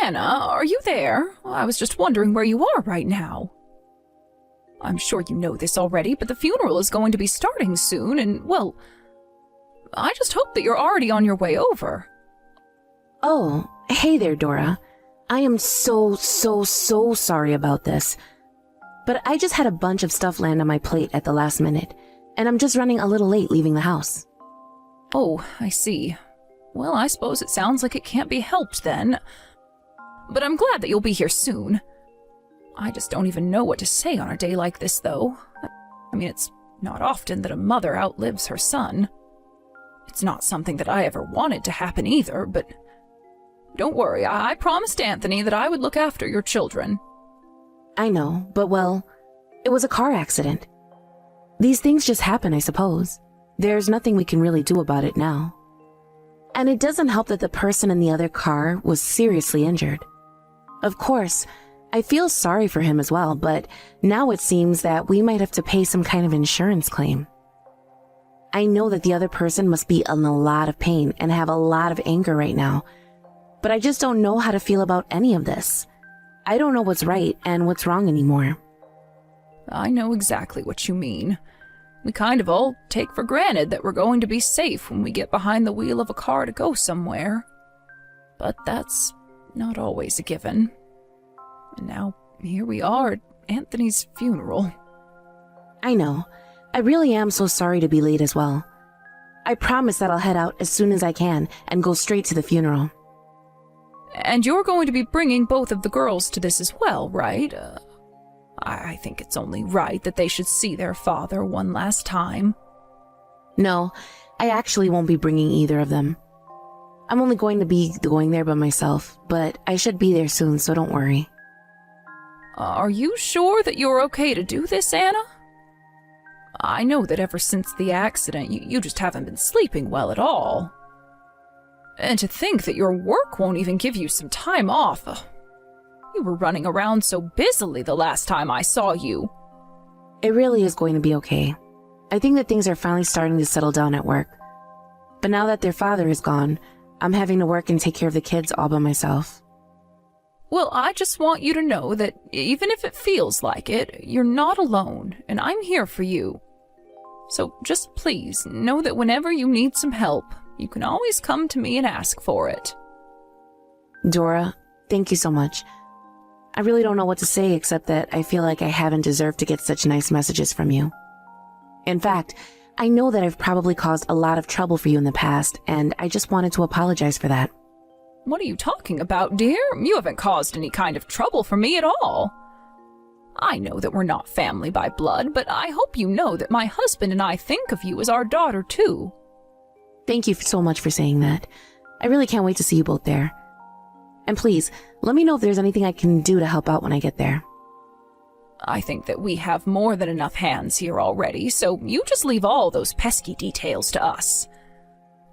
Anna, are you there? I was just wondering where you are right now. I'm sure you know this already, but the funeral is going to be starting soon, and, well, I just hope that you're already on your way over. Oh, hey there, Dora. I am so sorry about this. But I just had a bunch of stuff land on my plate at the last minute, and I'm just running a little late leaving the house. Oh, I see. Well, I suppose it sounds like it can't be helped then. But I'm glad that you'll be here soon. I just don't even know what to say on a day like this, though. I mean, it's not often that a mother outlives her son. It's not something that I ever wanted to happen either, but don't worry, I promised Anthony that I would look after your children. I know, but well, it was a car accident. These things just happen, I suppose. There's nothing we can really do about it now. And it doesn't help that the person in the other car was seriously injured. Of course, I feel sorry for him as well, but now it seems that we might have to pay some kind of insurance claim. I know that the other person must be in a lot of pain and have a lot of anger right now, but I just don't know how to feel about any of this. I don't know what's right and what's wrong anymore. I know exactly what you mean. We kind of all take for granted that we're going to be safe when we get behind the wheel of a car to go somewhere. But that's not always a given. And now, here we are at Anthony's funeral. I know. I really am so sorry to be late as well. I promise that I'll head out as soon as I can and go straight to the funeral. And you're going to be bringing both of the girls to this as well, right? I think it's only right that they should see their father one last time. No, I actually won't be bringing either of them. I'm only going to be going there by myself, but I should be there soon, so don't worry. Are you sure that you're okay to do this, Anna? I know that ever since the accident, you just haven't been sleeping well at all. And to think that your work won't even give you some time off. You were running around so busily the last time I saw you. It really is going to be okay. I think that things are finally starting to settle down at work. But now that their father is gone, I'm having to work and take care of the kids all by myself. Well, I just want you to know that even if it feels like it, you're not alone, and I'm here for you. So just please know that whenever you need some help, you can always come to me and ask for it. Dora, thank you so much. I really don't know what to say except that I feel like I haven't deserved to get such nice messages from you. In fact, I know that I've probably caused a lot of trouble for you in the past, and I just wanted to apologize for that. What are you talking about, dear? You haven't caused any kind of trouble for me at all. I know that we're not family by blood, but I hope you know that my husband and I think of you as our daughter, too. Thank you so much for saying that. I really can't wait to see you both there. And please, let me know if there's anything I can do to help out when I get there. I think that we have more than enough hands here already, so you just leave all those pesky details to us.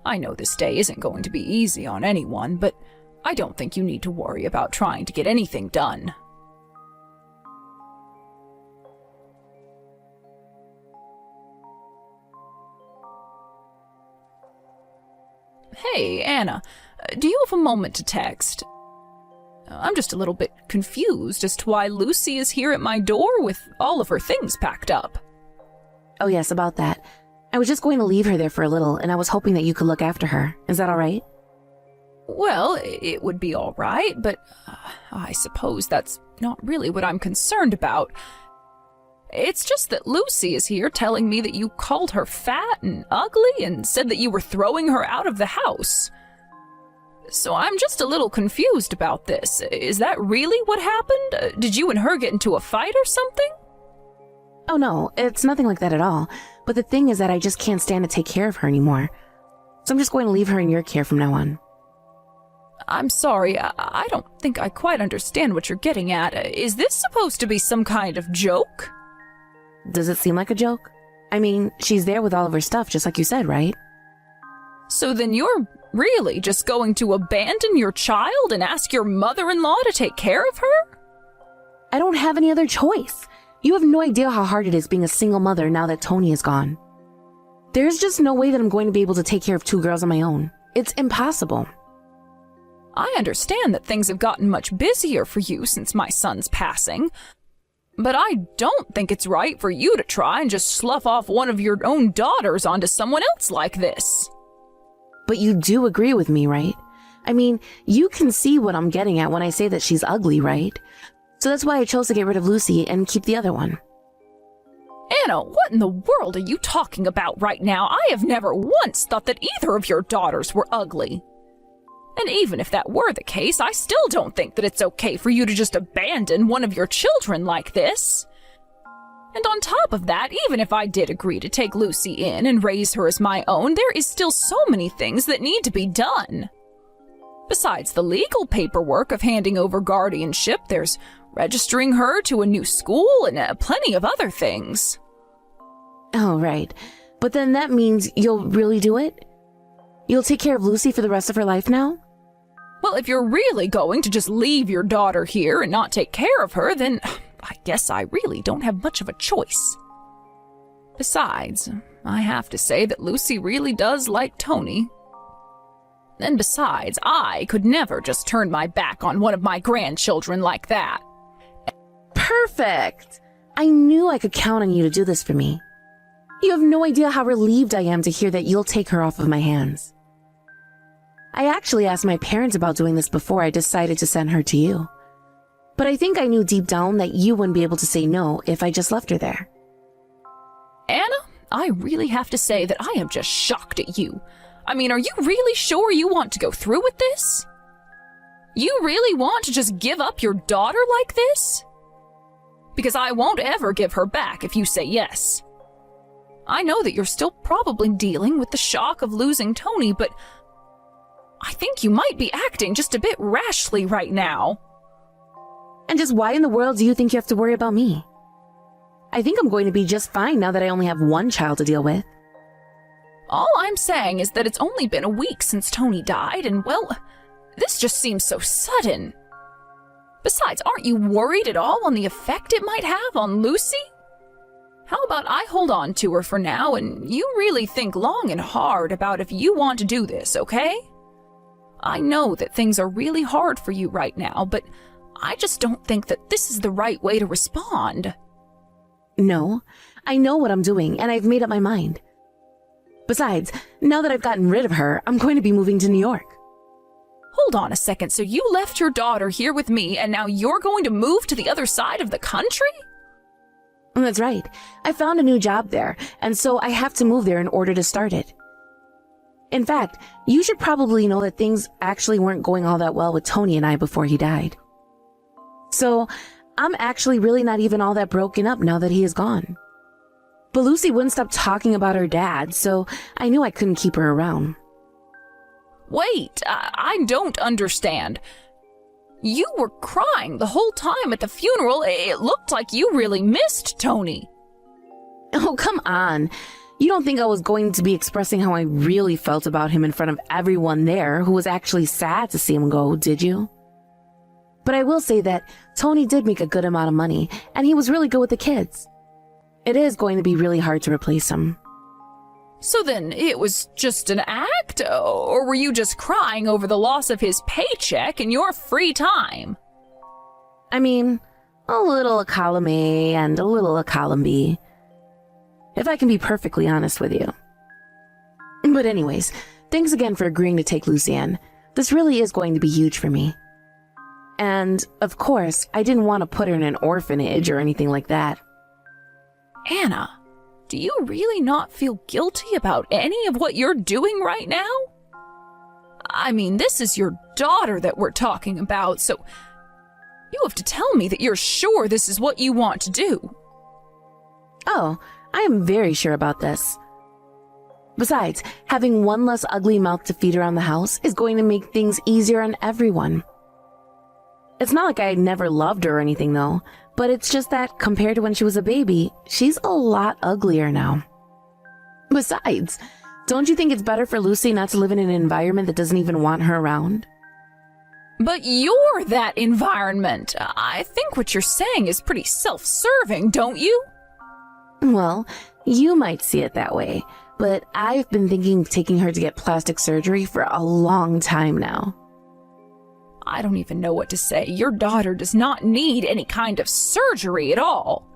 I know this day isn't going to be easy on anyone, but I don't think you need to worry about trying to get anything done. Hey, Anna, do you have a moment to text? I'm just a little bit confused as to why Lucy is here at my door with all of her things packed up. Oh yes, about that. I was just going to leave her there for a little, and I was hoping that you could look after her. Is that all right? Well, it would be all right, but I suppose that's not really what I'm concerned about. It's just that Lucy is here telling me that you called her fat and ugly and said that you were throwing her out of the house. So I'm just a little confused about this. Is that really what happened? Did you and her get into a fight or something? Oh no, it's nothing like that at all. But the thing is that I just can't stand to take care of her anymore. So I'm just going to leave her in your care from now on. I'm sorry, I don't think I quite understand what you're getting at. Is this supposed to be some kind of joke? Does it seem like a joke? I mean, she's there with all of her stuff, just like you said, right? So then you're really just going to abandon your child and ask your mother-in-law to take care of her? I don't have any other choice. You have no idea how hard it is being a single mother now that Tony is gone. There's just no way that I'm going to be able to take care of two girls on my own. It's impossible. I understand that things have gotten much busier for you since my son's passing, but I don't think it's right for you to try and just slough off one of your own daughters onto someone else like this. But you do agree with me, right? I mean, you can see what I'm getting at when I say that she's ugly, right? So that's why I chose to get rid of Lucy and keep the other one. Anna, what in the world are you talking about right now? I have never once thought that either of your daughters were ugly. And even if that were the case, I still don't think that it's okay for you to just abandon one of your children like this. And on top of that, even if I did agree to take Lucy in and raise her as my own, there is still so many things that need to be done. Besides the legal paperwork of handing over guardianship, there's registering her to a new school and plenty of other things. Oh, right. But then that means you'll really do it? You'll take care of Lucy for the rest of her life now? Well, if you're really going to just leave your daughter here and not take care of her, then I guess I really don't have much of a choice. Besides, I have to say that Lucy really does like Tony. And besides, I could never just turn my back on one of my grandchildren like that. Perfect! I knew I could count on you to do this for me. You have no idea how relieved I am to hear that you'll take her off of my hands. I actually asked my parents about doing this before I decided to send her to you. But I think I knew deep down that you wouldn't be able to say no if I just left her there. Anna, I really have to say that I am just shocked at you. I mean, are you really sure you want to go through with this? You really want to just give up your daughter like this? Because I won't ever give her back if you say yes. I know that you're still probably dealing with the shock of losing Tony, but I think you might be acting just a bit rashly right now. And just why in the world do you think you have to worry about me? I think I'm going to be just fine now that I only have one child to deal with. All I'm saying is that it's only been a week since Tony died, and well, this just seems so sudden. Besides, aren't you worried at all on the effect it might have on Lucy? How about I hold on to her for now, and you really think long and hard about if you want to do this, okay? I know that things are really hard for you right now, but I just don't think that this is the right way to respond. No, I know what I'm doing, and I've made up my mind. Besides, now that I've gotten rid of her, I'm going to be moving to New York. Hold on a second, so you left your daughter here with me, and now you're going to move to the other side of the country? That's right. I found a new job there, and so I have to move there in order to start it. In fact, you should probably know that things actually weren't going all that well with Tony and I before he died. So, I'm actually really not even all that broken up now that he is gone. But Lucy wouldn't stop talking about her dad, so I knew I couldn't keep her around. Wait, I don't understand. You were crying the whole time at the funeral. It looked like you really missed Tony. Oh, come on. You don't think I was going to be expressing how I really felt about him in front of everyone there who was actually sad to see him go, did you? But I will say that Tony did make a good amount of money, and he was really good with the kids. It is going to be really hard to replace him. So then it was just an act, or were you just crying over the loss of his paycheck in your free time? I mean, a little a column A and a little a column B, if I can be perfectly honest with you. But anyways, thanks again for agreeing to take Lucy in. This really is going to be huge for me. And, of course, I didn't want to put her in an orphanage or anything like that. Anna, do you really not feel guilty about any of what you're doing right now? I mean, this is your daughter that we're talking about, so you have to tell me that you're sure this is what you want to do. Oh, I am very sure about this. Besides, having one less ugly mouth to feed around the house is going to make things easier on everyone. It's not like I never loved her or anything, though, but it's just that compared to when she was a baby, she's a lot uglier now. Besides, don't you think it's better for Lucy not to live in an environment that doesn't even want her around? But you're that environment. I think what you're saying is pretty self-serving, don't you? Well, you might see it that way, but I've been thinking of taking her to get plastic surgery for a long time now. I don't even know what to say. Your daughter does not need any kind of surgery at all.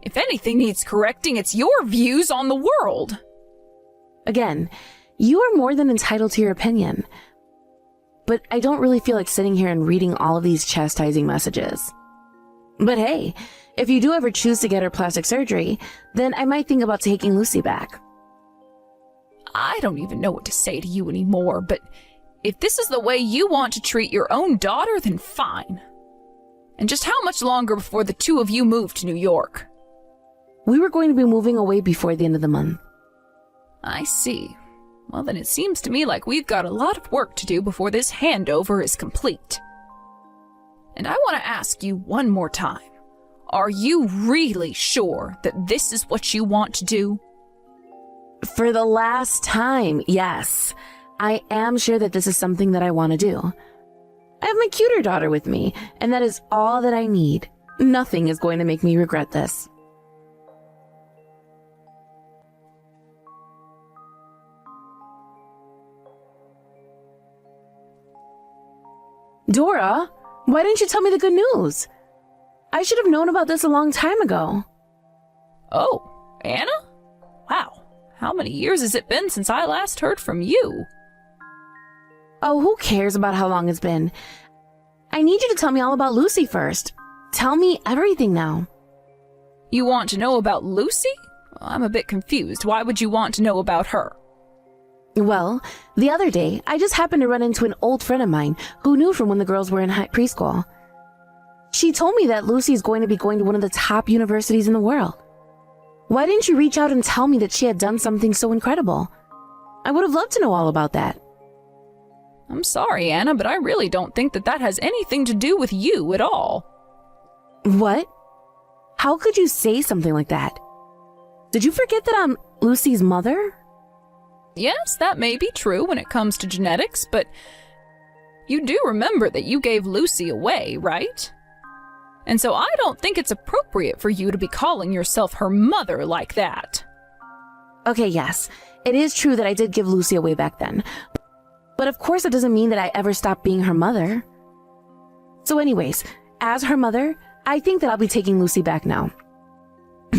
If anything needs correcting, it's your views on the world. Again, you are more than entitled to your opinion. But I don't really feel like sitting here and reading all of these chastising messages. But hey, if you do ever choose to get her plastic surgery, then I might think about taking Lucy back. I don't even know what to say to you anymore, but if this is the way you want to treat your own daughter, then fine. And just how much longer before the two of you move to New York? We were going to be moving away before the end of the month. I see. Well, then it seems to me like we've got a lot of work to do before this handover is complete. And I want to ask you one more time. Are you really sure that this is what you want to do? For the last time, yes. I am sure that this is something that I want to do. I have my cuter daughter with me, and that is all that I need. Nothing is going to make me regret this. Dora, why didn't you tell me the good news? I should have known about this a long time ago. Oh, Anna? Wow, how many years has it been since I last heard from you? Oh, who cares about how long it's been? I need you to tell me all about Lucy first. Tell me everything now. You want to know about Lucy? Well, I'm a bit confused. Why would you want to know about her? Well, the other day, I just happened to run into an old friend of mine who knew from when the girls were in preschool. She told me that Lucy's going to be going to one of the top universities in the world. Why didn't you reach out and tell me that she had done something so incredible? I would have loved to know all about that. I'm sorry, Anna, but I really don't think that has anything to do with you at all. What? How could you say something like that? Did you forget that I'm Lucy's mother? Yes, that may be true when it comes to genetics, but you do remember that you gave Lucy away, right? And so I don't think it's appropriate for you to be calling yourself her mother like that. Okay, yes, it is true that I did give Lucy away back then. But of course it doesn't mean that I ever stopped being her mother. So anyways, as her mother, I think that I'll be taking Lucy back now.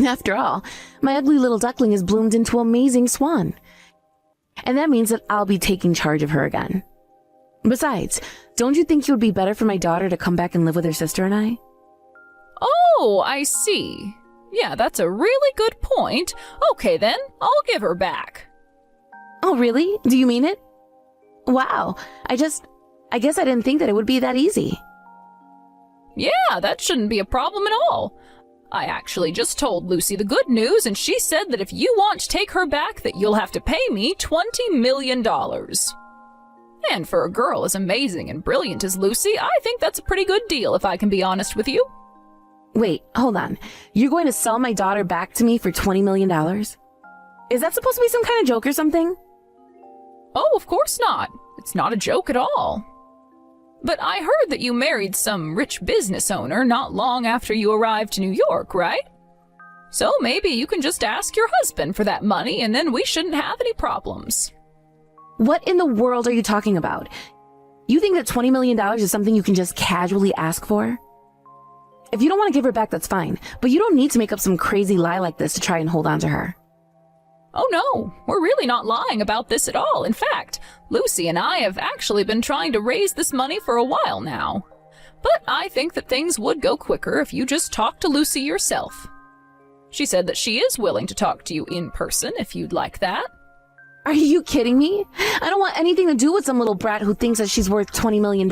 After all, my ugly little duckling has bloomed into an amazing swan. And that means that I'll be taking charge of her again. Besides, don't you think it would be better for my daughter to come back and live with her sister and I? Oh, I see. Yeah, that's a really good point. Okay then, I'll give her back. Oh, really? Do you mean it? Wow, I guess I didn't think that it would be that easy. Yeah, that shouldn't be a problem at all. I actually just told Lucy the good news, and she said that if you want to take her back, that you'll have to pay me $20 million. And for a girl as amazing and brilliant as Lucy, I think that's a pretty good deal, if I can be honest with you. Wait, hold on. You're going to sell my daughter back to me for $20 million? Is that supposed to be some kind of joke or something? Oh, of course not. It's not a joke at all. But I heard that you married some rich business owner not long after you arrived to New York, right? So maybe you can just ask your husband for that money and then we shouldn't have any problems. What in the world are you talking about? You think that $20 million is something you can just casually ask for? If you don't want to give her back, that's fine. But you don't need to make up some crazy lie like this to try and hold on to her. Oh no, we're really not lying about this at all. In fact, Lucy and I have actually been trying to raise this money for a while now. But I think that things would go quicker if you just talked to Lucy yourself. She said that she is willing to talk to you in person if you'd like that. Are you kidding me? I don't want anything to do with some little brat who thinks that she's worth $20 million.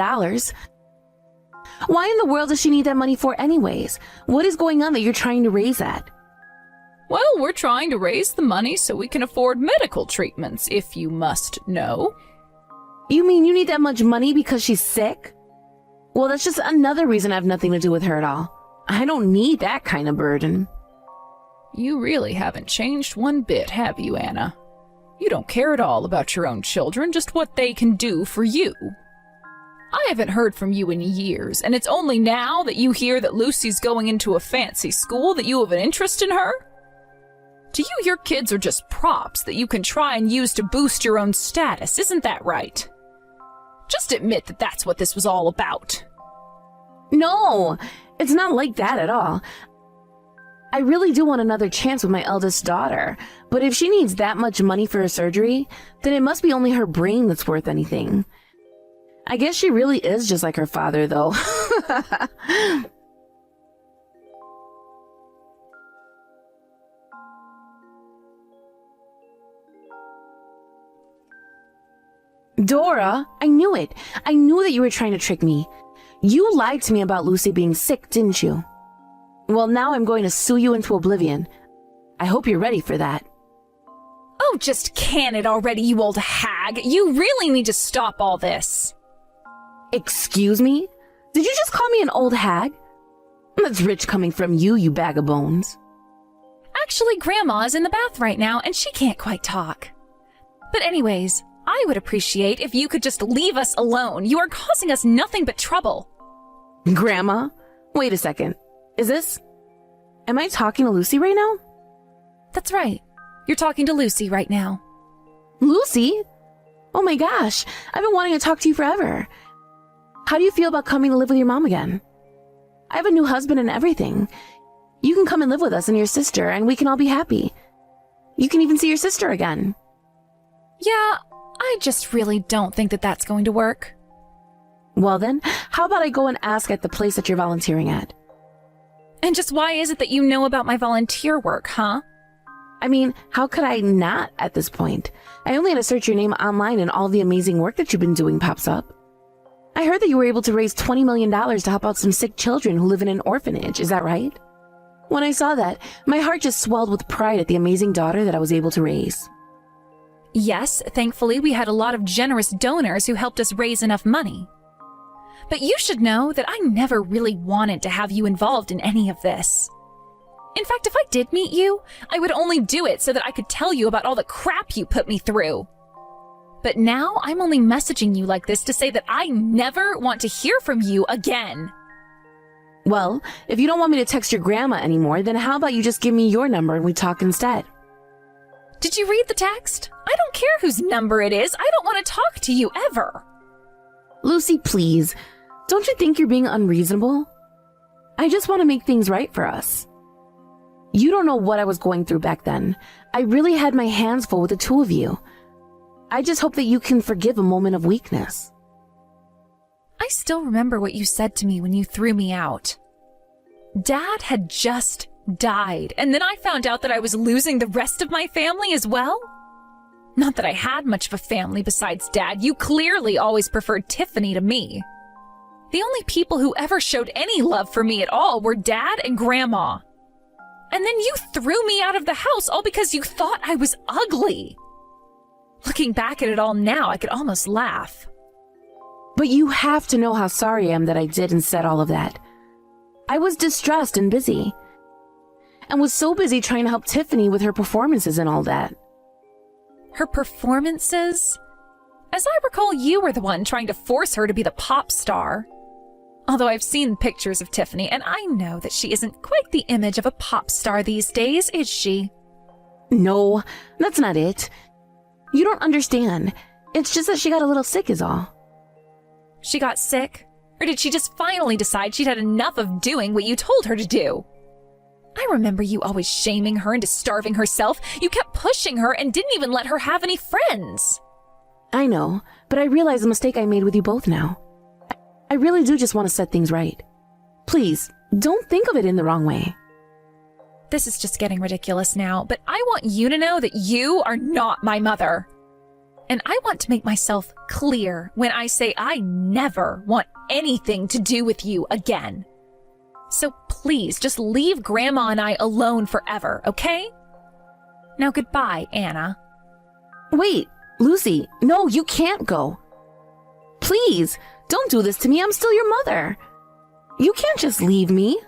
Why in the world does she need that money for anyways? What is going on that you're trying to raise at? Well, we're trying to raise the money so we can afford medical treatments, if you must know. You mean you need that much money because she's sick? Well, that's just another reason I have nothing to do with her at all. I don't need that kind of burden. You really haven't changed one bit, have you, Anna? You don't care at all about your own children, just what they can do for you. I haven't heard from you in years, and it's only now that you hear that Lucy's going into a fancy school that you have an interest in her? To you, your kids are just props that you can try and use to boost your own status, isn't that right? Just admit that that's what this was all about. No, it's not like that at all. I really do want another chance with my eldest daughter, but if she needs that much money for her surgery, then it must be only her brain that's worth anything. I guess she really is just like her father, though. Dora, I knew it. I knew that you were trying to trick me. You lied to me about Lucy being sick, didn't you? Well, now I'm going to sue you into oblivion. I hope you're ready for that. Oh, just can it already, you old hag. You really need to stop all this. Excuse me? Did you just call me an old hag? That's rich coming from you, you bag of bones. Actually, Grandma's in the bath right now, and she can't quite talk. But anyways, I would appreciate if you could just leave us alone. You are causing us nothing but trouble. Grandma? Wait a second. Am I talking to Lucy right now? That's right. You're talking to Lucy right now. Lucy? Oh my gosh, I've been wanting to talk to you forever. How do you feel about coming to live with your mom again? I have a new husband and everything. You can come and live with us and your sister, and we can all be happy. You can even see your sister again. Yeah, I just really don't think that that's going to work. Well then, how about I go and ask at the place that you're volunteering at? And just why is it that you know about my volunteer work, huh? I mean, how could I not at this point? I only had to search your name online and all the amazing work that you've been doing pops up. I heard that you were able to raise $20 million to help out some sick children who live in an orphanage, is that right? When I saw that, my heart just swelled with pride at the amazing daughter that I was able to raise. Yes, thankfully we had a lot of generous donors who helped us raise enough money. But you should know that I never really wanted to have you involved in any of this. In fact, if I did meet you, I would only do it so that I could tell you about all the crap you put me through. But now I'm only messaging you like this to say that I never want to hear from you again. Well, if you don't want me to text your grandma anymore, then how about you just give me your number and we talk instead? Did you read the text? I don't care whose number it is. I don't want to talk to you ever. Lucy, please. Don't you think you're being unreasonable? I just want to make things right for us. You don't know what I was going through back then. I really had my hands full with the two of you. I just hope that you can forgive a moment of weakness. I still remember what you said to me when you threw me out. Dad had just died, and then I found out that I was losing the rest of my family as well. Not that I had much of a family besides Dad. You clearly always preferred Tiffany to me. The only people who ever showed any love for me at all were Dad and Grandma. And then you threw me out of the house all because you thought I was ugly. Looking back at it all now, I could almost laugh. But you have to know how sorry I am that I did and said all of that. I was distressed and busy. And was so busy trying to help Tiffany with her performances and all that. Her performances? As I recall, you were the one trying to force her to be the pop star. Although I've seen pictures of Tiffany, and I know that she isn't quite the image of a pop star these days, is she? No, that's not it. You don't understand. It's just that she got a little sick is all. She got sick? Or did she just finally decide she'd had enough of doing what you told her to do? I remember you always shaming her into starving herself. You kept pushing her and didn't even let her have any friends. I know, but I realize the mistake I made with you both now. I really do just want to set things right. Please, don't think of it in the wrong way. This is just getting ridiculous now, but I want you to know that you are not my mother. And I want to make myself clear when I say I never want anything to do with you again. So please, just leave Grandma and I alone forever, okay? Now goodbye, Anna. Wait, Lucy, no, you can't go. Please, don't do this to me. I'm still your mother. You can't just leave me.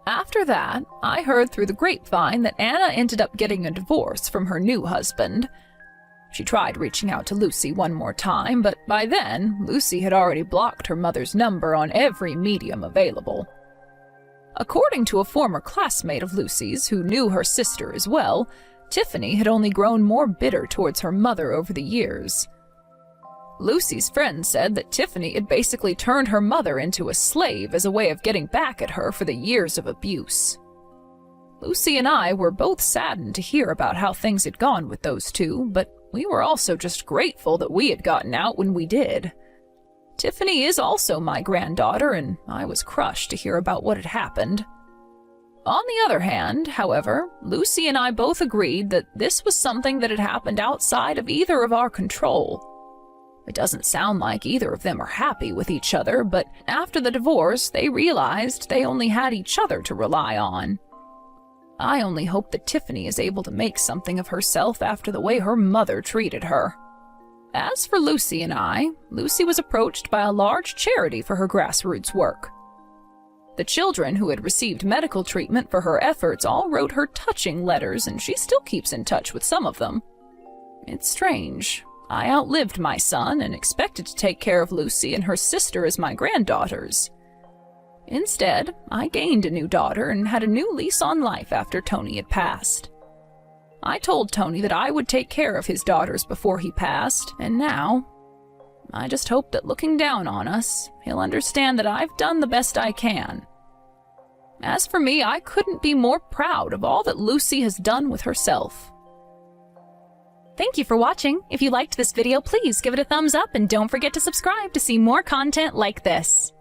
After that, I heard through the grapevine that Anna ended up getting a divorce from her new husband. She tried reaching out to Lucy one more time, but by then, Lucy had already blocked her mother's number on every medium available. According to a former classmate of Lucy's who knew her sister as well, Tiffany had only grown more bitter towards her mother over the years. Lucy's friend said that Tiffany had basically turned her mother into a slave as a way of getting back at her for the years of abuse. Lucy and I were both saddened to hear about how things had gone with those two, but we were also just grateful that we had gotten out when we did. Tiffany is also my granddaughter, and I was crushed to hear about what had happened. On the other hand, however, Lucy and I both agreed that this was something that had happened outside of either of our control. It doesn't sound like either of them are happy with each other, but after the divorce, they realized they only had each other to rely on. I only hope that Tiffany is able to make something of herself after the way her mother treated her. As for Lucy and I, Lucy was approached by a large charity for her grassroots work. The children who had received medical treatment for her efforts all wrote her touching letters, and she still keeps in touch with some of them. It's strange. I outlived my son and expected to take care of Lucy and her sister as my granddaughters. Instead, I gained a new daughter and had a new lease on life after Tony had passed. I told Tony that I would take care of his daughters before he passed, and now, I just hope that looking down on us, he'll understand that I've done the best I can. As for me, I couldn't be more proud of all that Lucy has done with herself. Thank you for watching. If you liked this video, please give it a thumbs up and don't forget to subscribe to see more content like this.